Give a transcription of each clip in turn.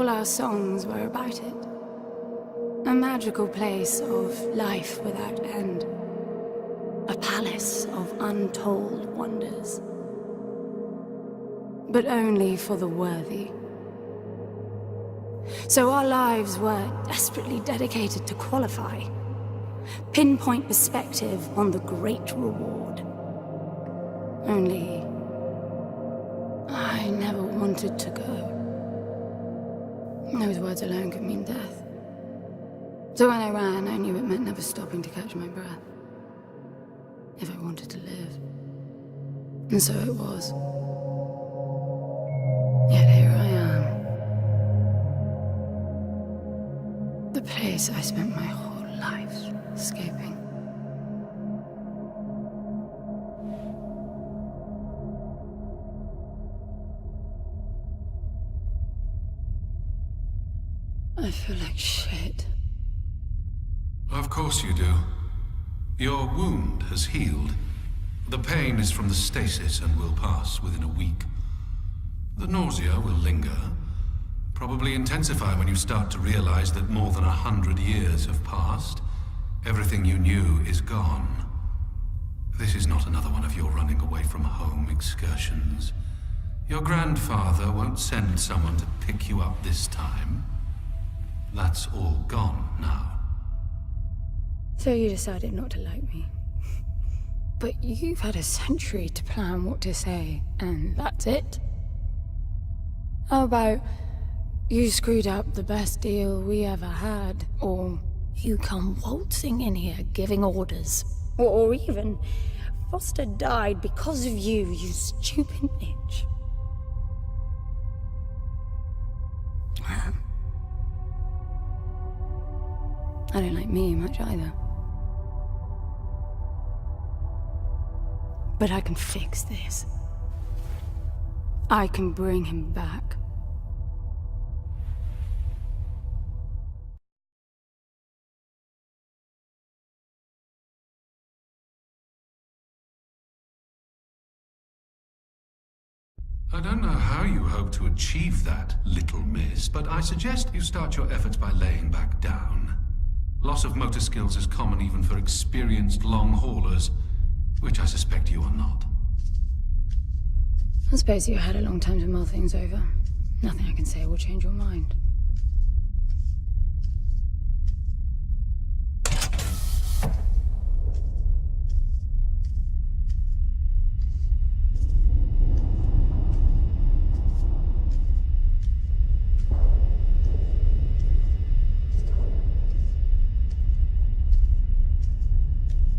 all our songs were about it. A magical place of life without end. A palace of untold wonders. But only for the worthy. So our lives were desperately dedicated to qualify. Pinpoint perspective on the great reward. Only... I never wanted to go. Those words alone could mean death. So when I ran, I knew it meant never stopping to catch my breath. If I wanted to live. And so it was. Yet here I am. The place I spent my whole life escaping. I feel like shit. Of course you do. Your wound has healed. The pain is from the stasis and will pass within a week. The nausea will linger, probably intensify when you start to realize that more than 100 years have passed. Everything you knew is gone. This is not another one of your running away from home excursions. Your grandfather won't send someone to pick you up this time. That's all gone now. So you decided not to like me. But you've had a century to plan what to say, and that's it? How about you screwed up the best deal we ever had, or you come waltzing in here giving orders, or even Foster died because of you, you stupid bitch. I don't like me much either. But I can fix this. I can bring him back. I don't know how you hope to achieve that, little miss, but I suggest you start your efforts by laying back down. Loss of motor skills is common even for experienced long haulers, which I suspect you are not. I suppose you had a long time to mull things over. Nothing I can say will change your mind.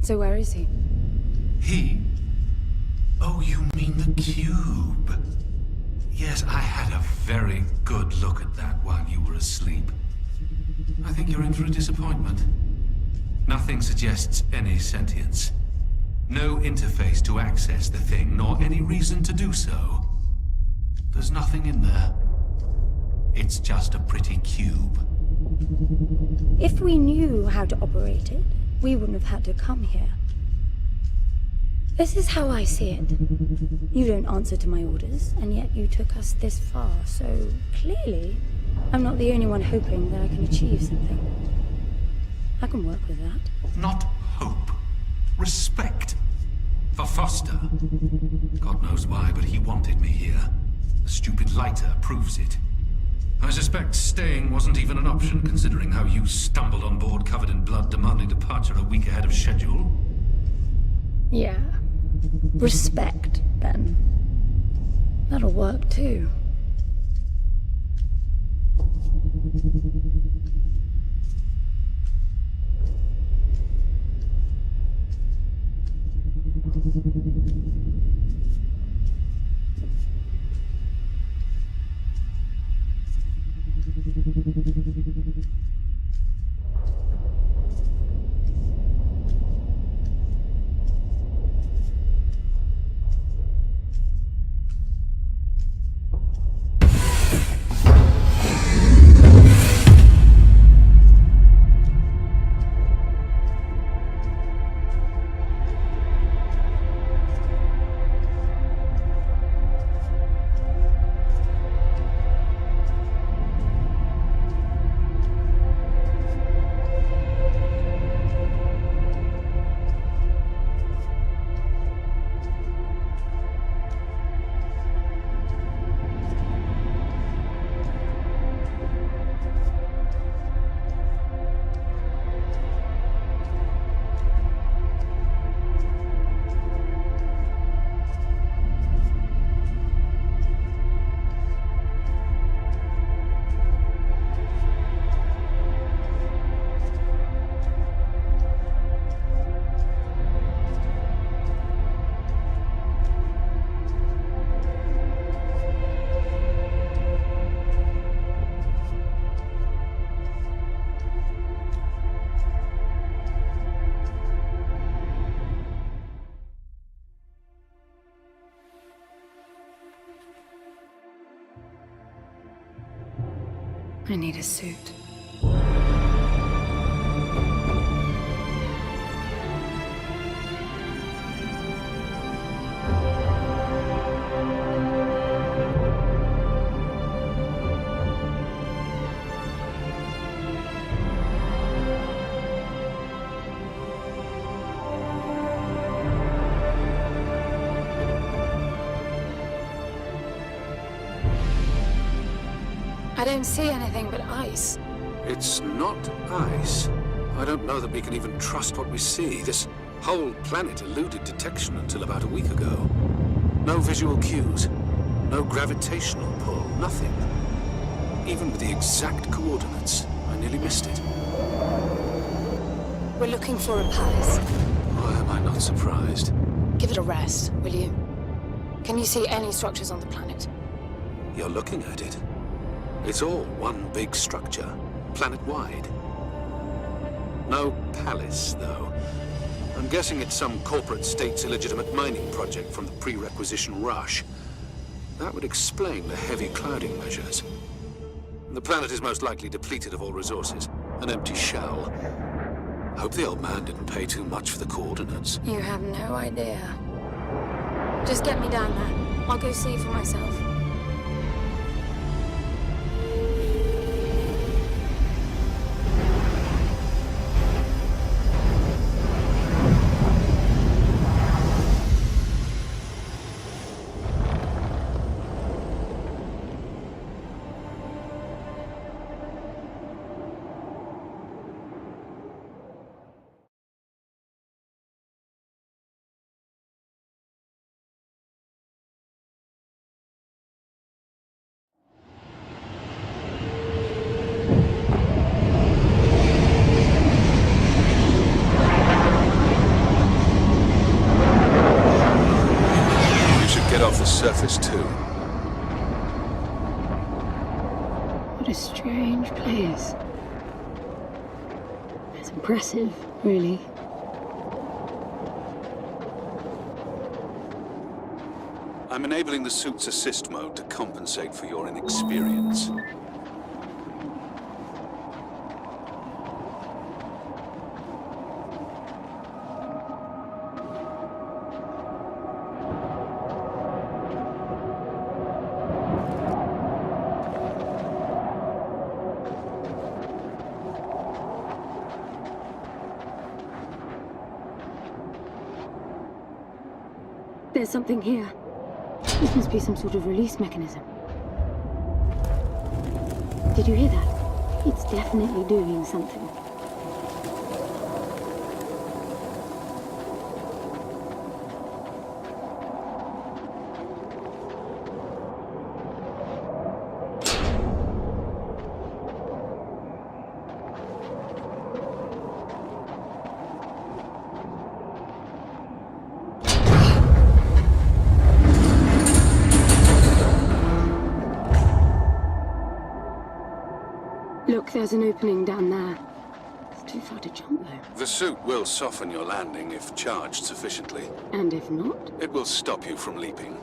So where is he? He? Oh, you mean the cube. Yes, I had a very good look at that while you were asleep. I think you're in for a disappointment. Nothing suggests any sentience. No interface to access the thing, nor any reason to do so. There's nothing in there. It's just a pretty cube. If we knew how to operate it, we wouldn't have had to come here. This is how I see it. You don't answer to my orders, and yet you took us this far, so clearly I'm not the only one hoping that I can achieve something. I can work with that. Not hope. Respect. For Foster. God knows why, but he wanted me here. The stupid lighter proves it. I suspect staying wasn't even an option, considering how you stumbled on board covered in blood, demanding departure a week ahead of schedule. Yeah. Respect, then. That'll work, too. I need a suit. I don't see anything but ice. It's not ice. I don't know that we can even trust what we see. This whole planet eluded detection until about a week ago. No visual cues, no gravitational pull, nothing. Even with the exact coordinates, I nearly missed it. We're looking for a palace. Why am I not surprised? Give it a rest, will you? Can you see any structures on the planet? You're looking at it. It's all one big structure, planet-wide. No palace, though. I'm guessing it's some corporate state's illegitimate mining project from the pre-requisition rush. That would explain the heavy clouding measures. The planet is most likely depleted of all resources. An empty shell. Hope the old man didn't pay too much for the coordinates. You have no idea. Just get me down there. I'll go see for myself. Surface too. What a strange place. It's impressive, really. I'm enabling the suit's assist mode to compensate for your inexperience. There's something here. This must be some sort of release mechanism. Did you hear that? It's definitely doing something. Look, there's an opening down there. It's too far to jump, though. The suit will soften your landing if charged sufficiently. And if not? It will stop you from leaping.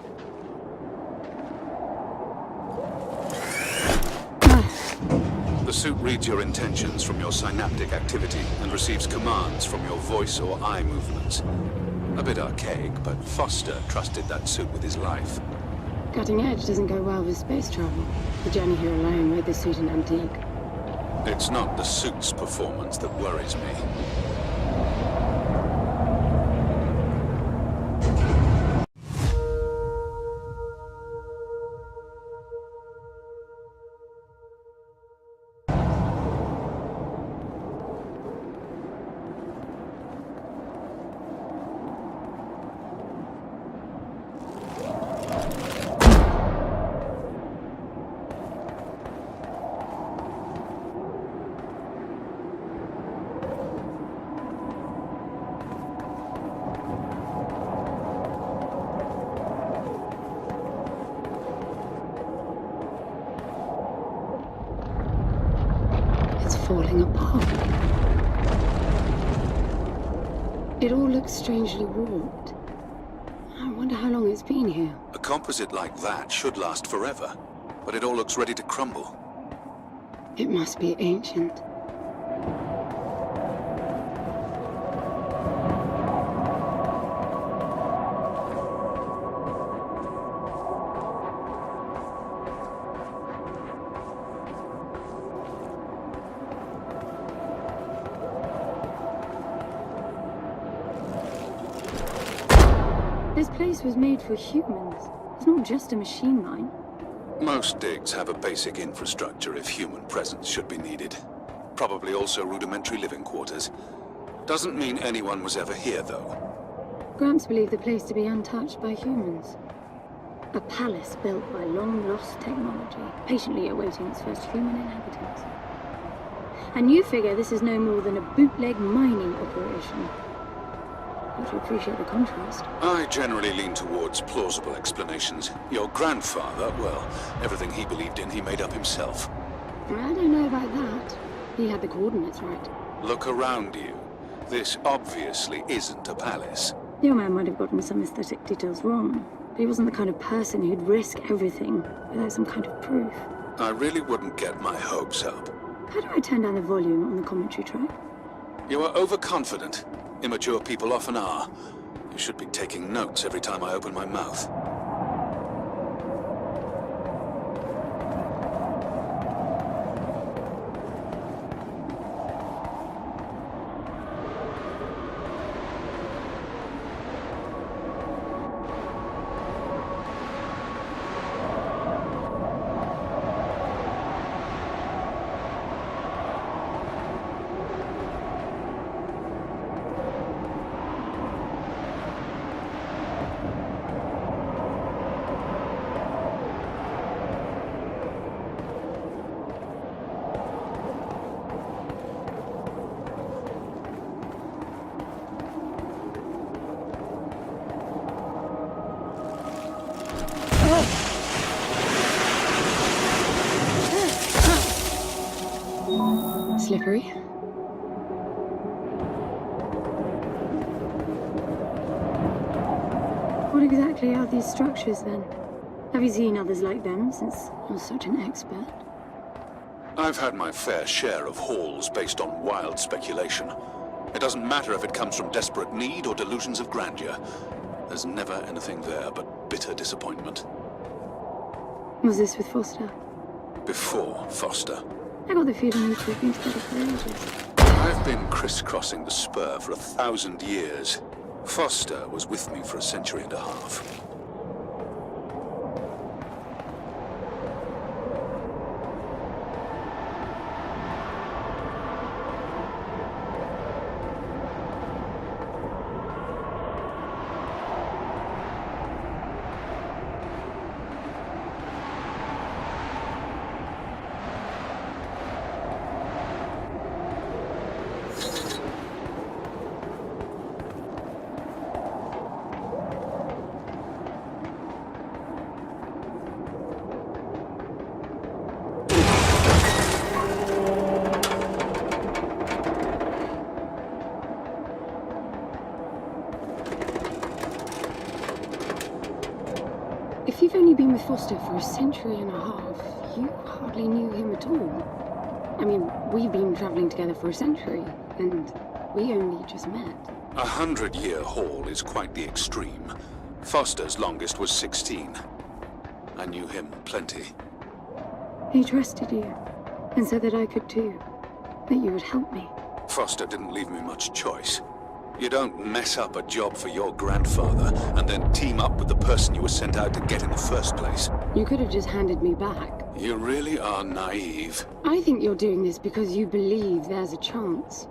The suit reads your intentions from your synaptic activity and receives commands from your voice or eye movements. A bit archaic, but Foster trusted that suit with his life. Cutting edge doesn't go well with space travel. The journey here alone made the suit an antique. It's not the suit's performance that worries me. Falling apart. It all looks strangely warped. I wonder how long it's been here. A composite like that should last forever, but it all looks ready to crumble. It must be ancient. This place was made for humans. It's not just a machine mine. Most digs have a basic infrastructure if human presence should be needed. Probably also rudimentary living quarters. Doesn't mean anyone was ever here, though. Gramps believed the place to be untouched by humans. A palace built by long-lost technology, patiently awaiting its first human inhabitants. And you figure this is no more than a bootleg mining operation. Don't you appreciate the contrast? I generally lean towards plausible explanations. Your grandfather, well, everything he believed in, he made up himself. I don't know about that. He had the coordinates right. Look around you. This obviously isn't a palace. Your man might have gotten some aesthetic details wrong, but he wasn't the kind of person who'd risk everything without some kind of proof. I really wouldn't get my hopes up. How do I turn down the volume on the commentary track? You are overconfident. Immature people often are. You should be taking notes every time I open my mouth. Slippery. What exactly are these structures, then? Have you seen others like them, since you're such an expert? I've had my fair share of hauls based on wild speculation. It doesn't matter if it comes from desperate need or delusions of grandeur. There's never anything there but bitter disappointment. Was this with Foster? Before Foster. I got the feeling you've been together for ages. I've been crisscrossing the spur for 1,000 years. Foster was with me for a century and a half. If you've only been with Foster for a century and a half, you hardly knew him at all. I mean, we've been traveling together for a century, and we only just met. 100-year haul is quite the extreme. Foster's longest was 16. I knew him plenty. He trusted you, and said that I could too, that you would help me. Foster didn't leave me much choice. You don't mess up a job for your grandfather and then team up with the person you were sent out to get in the first place. You could have just handed me back. You really are naive. I think you're doing this because you believe there's a chance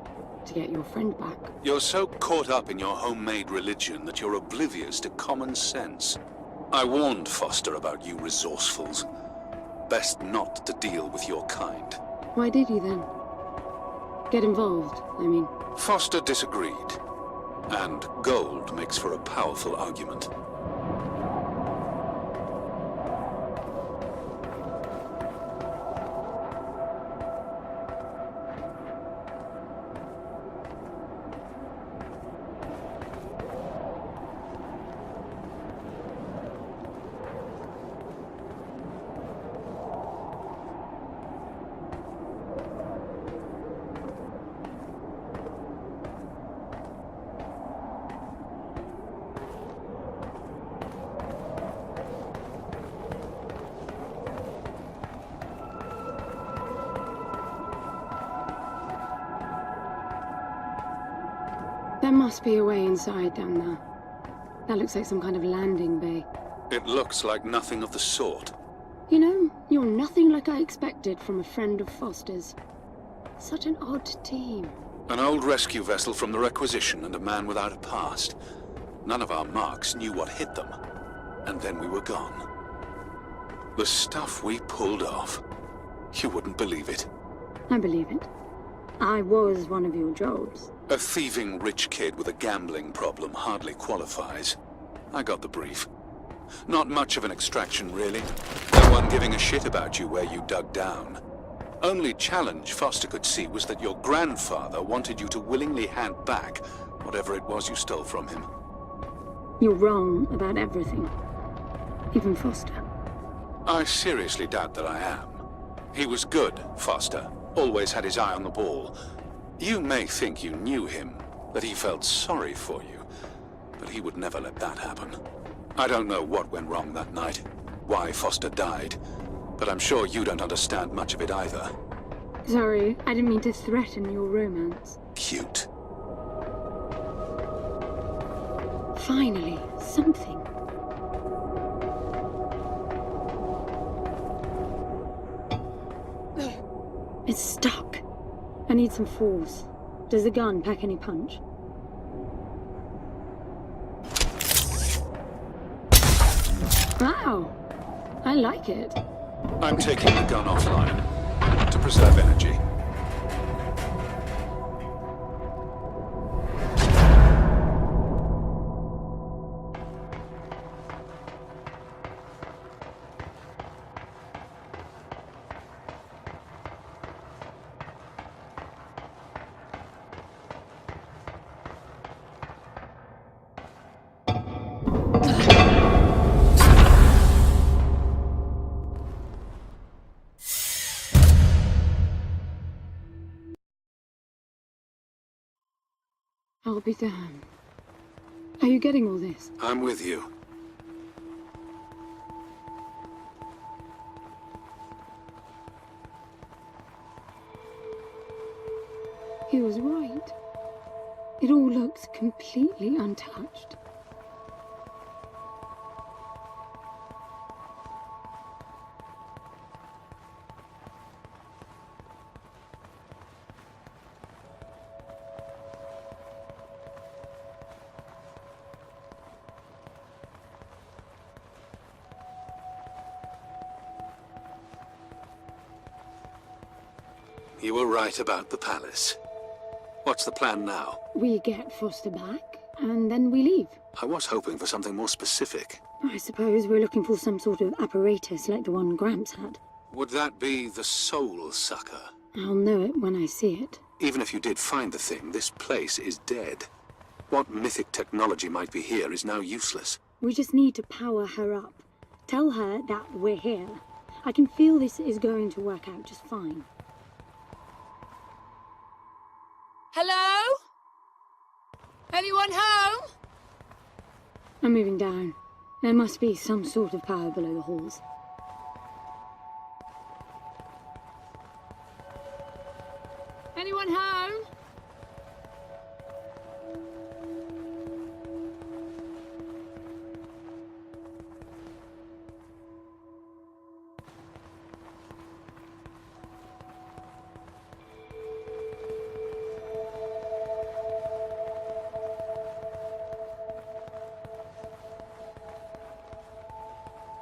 to get your friend back. You're so caught up in your homemade religion that you're oblivious to common sense. I warned Foster about you resourcefuls. Best not to deal with your kind. Why did you then? Get involved, I mean. Foster disagreed. And gold makes for a powerful argument. There must be a way inside down there. That looks like some kind of landing bay. It looks like nothing of the sort. You know, you're nothing like I expected from a friend of Foster's. Such an odd team. An old rescue vessel from the Requisition and a man without a past. None of our marks knew what hit them. And then we were gone. The stuff we pulled off. You wouldn't believe it. I believe it. I was one of your jobs. A thieving rich kid with a gambling problem hardly qualifies. I got the brief. Not much of an extraction, really. No one giving a shit about you where you dug down. Only challenge Foster could see was that your grandfather wanted you to willingly hand back whatever it was you stole from him. You're wrong about everything. Even Foster. I seriously doubt that I am. He was good, Foster. Always had his eye on the ball. You may think you knew him, that he felt sorry for you, but he would never let that happen. I don't know what went wrong that night, why Foster died, but I'm sure you don't understand much of it either. Sorry, I didn't mean to threaten your romance. Cute. Finally, something. It's stuck. I need some force. Does the gun pack any punch? Wow! I like it. I'm taking the gun offline to preserve energy. I'll be damned. Are you getting all this? I'm with you. He was right. It all looks completely untouched. You were right about the palace. What's the plan now? We get Foster back, and then we leave. I was hoping for something more specific. I suppose we're looking for some sort of apparatus like the one Gramps had. Would that be the Soul Sucker? I'll know it when I see it. Even if you did find the thing, this place is dead. What mythic technology might be here is now useless. We just need to power her up. Tell her that we're here. I can feel this is going to work out just fine. Hello? Anyone home? I'm moving down. There must be some sort of power below the halls. Anyone home?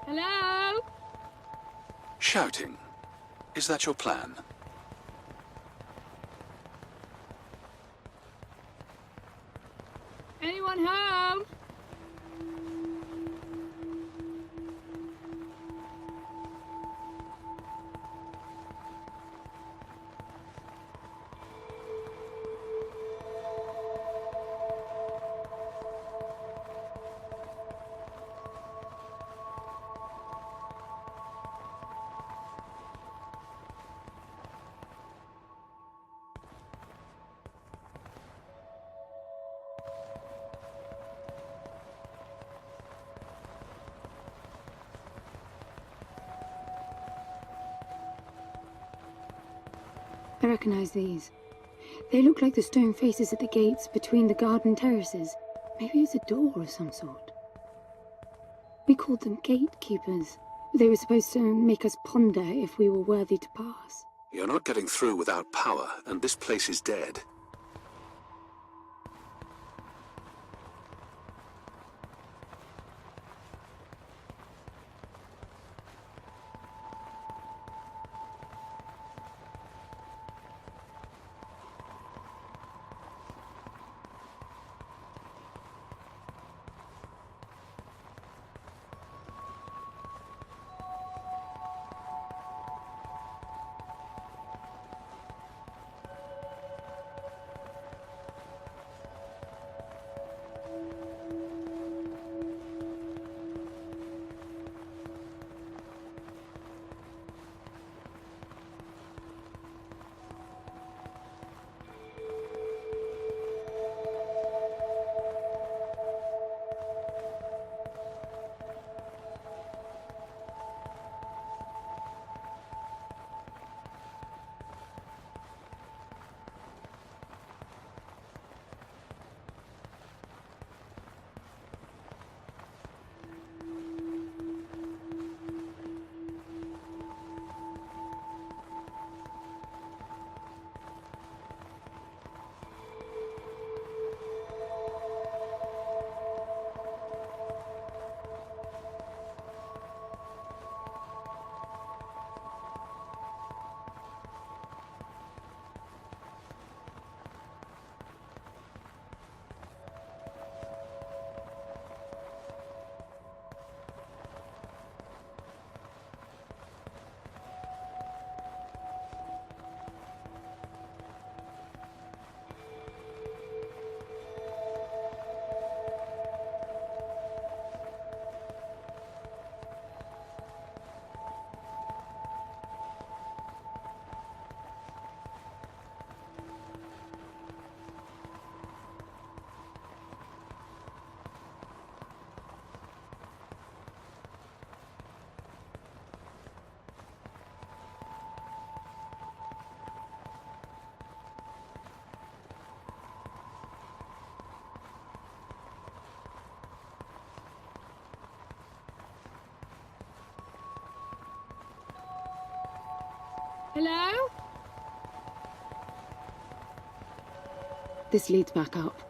Hello? Shouting. Is that your plan? Anyone home? I recognize these. They look like the stone faces at the gates between the garden terraces. Maybe it's a door of some sort. We called them gatekeepers. They were supposed to make us ponder if we were worthy to pass. You're not getting through without power, and this place is dead. Hello? This leads back up.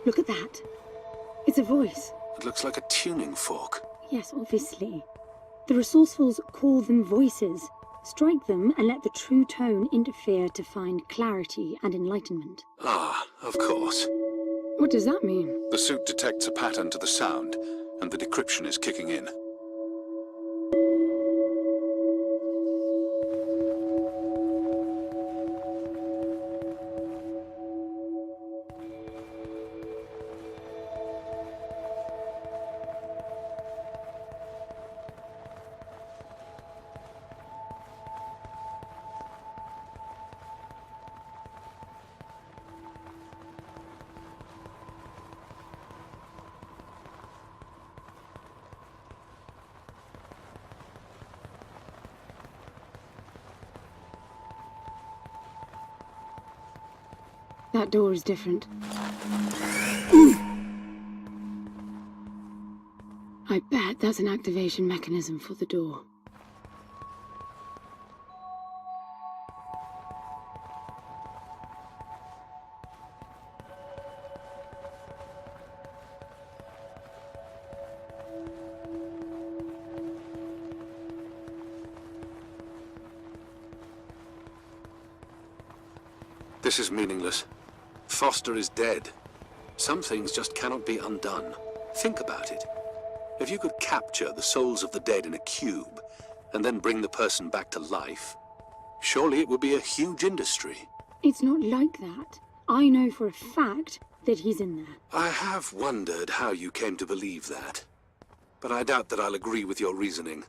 Look at that. It's a voice. It looks like a tuning fork. Yes, obviously. The resourcefuls call them voices. Strike them and let the true tone interfere to find clarity and enlightenment. Ah, of course. What does that mean? The suit detects a pattern to the sound, and the decryption is kicking in. That door is different. I bet that's an activation mechanism for the door. This is meaningless. Foster is dead. Some things just cannot be undone. Think about it. If you could capture the souls of the dead in a cube, and then bring the person back to life, surely it would be a huge industry. It's not like that. I know for a fact that he's in there. I have wondered how you came to believe that. But I doubt that I'll agree with your reasoning.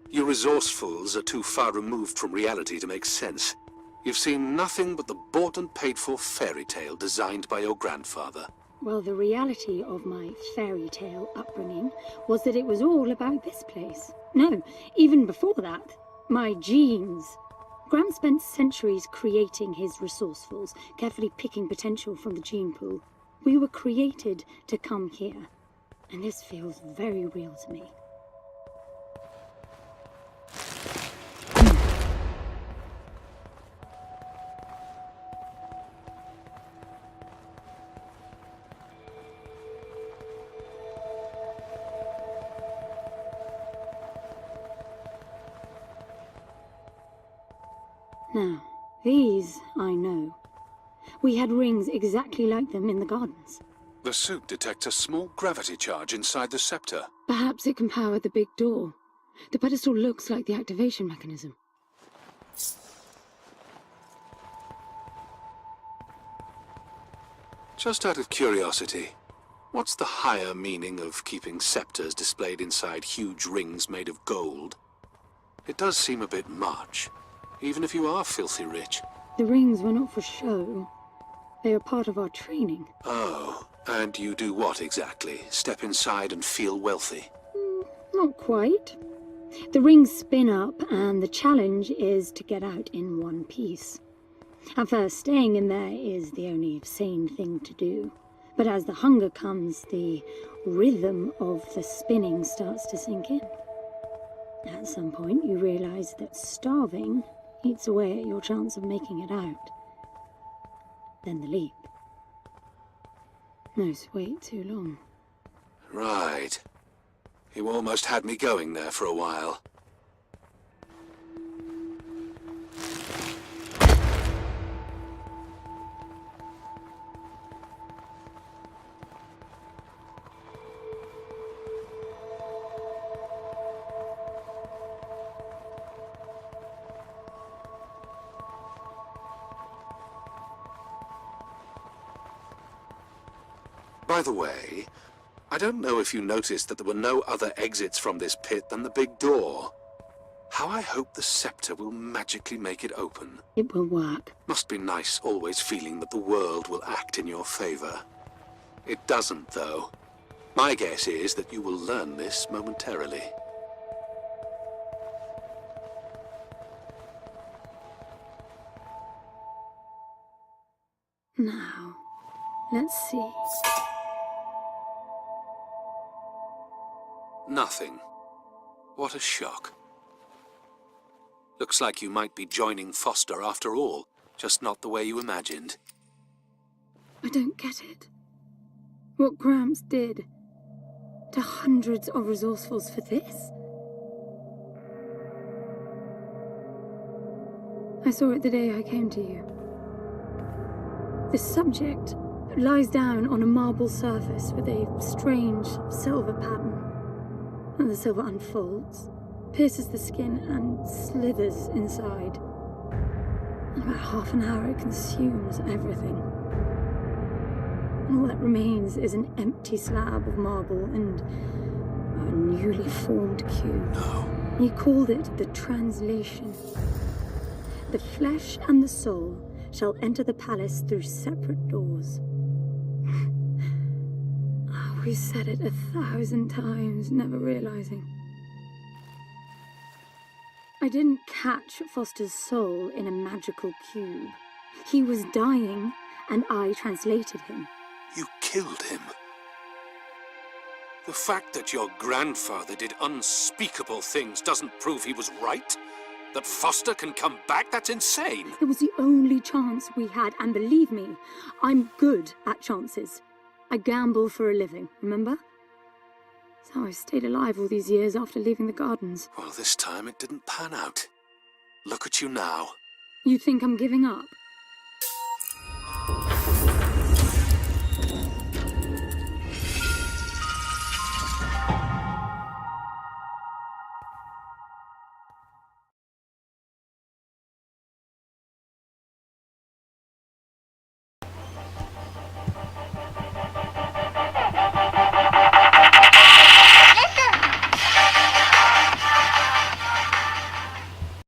You resourcefuls are too far removed from reality to make sense. You've seen nothing but the bought and paid for fairy tale designed by your grandfather. Well, the reality of my fairy tale upbringing was that it was all about this place. No, even before that, my genes. Gram spent centuries creating his resourcefuls, carefully picking potential from the gene pool. We were created to come here, and this feels very real to me. Now, these I know. We had rings exactly like them in the gardens. The suit detects a small gravity charge inside the scepter. Perhaps it can power the big door. The pedestal looks like the activation mechanism. Just out of curiosity, what's the higher meaning of keeping scepters displayed inside huge rings made of gold? It does seem a bit much, even if you are filthy rich. The rings were not for show. They are part of our training. Oh, and you do what exactly? Step inside and feel wealthy? Not quite. The rings spin up, and the challenge is to get out in one piece. At first, staying in there is the only sane thing to do. But as the hunger comes, the rhythm of the spinning starts to sink in. At some point, you realize that starving eats away at your chance of making it out. Then the leap. No, wait too long. Right. You almost had me going there for a while. By the way, I don't know if you noticed that there were no other exits from this pit than the big door. How I hope the scepter will magically make it open. It will work. Must be nice always feeling that the world will act in your favor. It doesn't, though. My guess is that you will learn this momentarily. Now, let's see. Nothing. What a shock. Looks like you might be joining Foster after all, just not the way you imagined. I don't get it. What Gramps did to hundreds of resourcefuls for this? I saw it the day I came to you. The subject lies down on a marble surface with a strange silver pattern. And the silver unfolds, pierces the skin, and slithers inside. In about half an hour, it consumes everything. And all that remains is an empty slab of marble and a newly formed cube. No. He called it the translation. The flesh and the soul shall enter the palace through separate doors. We said it 1,000 times, never realizing. I didn't catch Foster's soul in a magical cube. He was dying, and I translated him. You killed him. The fact that your grandfather did unspeakable things doesn't prove he was right. That Foster can come back, that's insane. It was the only chance we had, and believe me, I'm good at chances. I gamble for a living, remember? That's how I stayed alive all these years after leaving the gardens. Well, this time it didn't pan out. Look at you now. You think I'm giving up?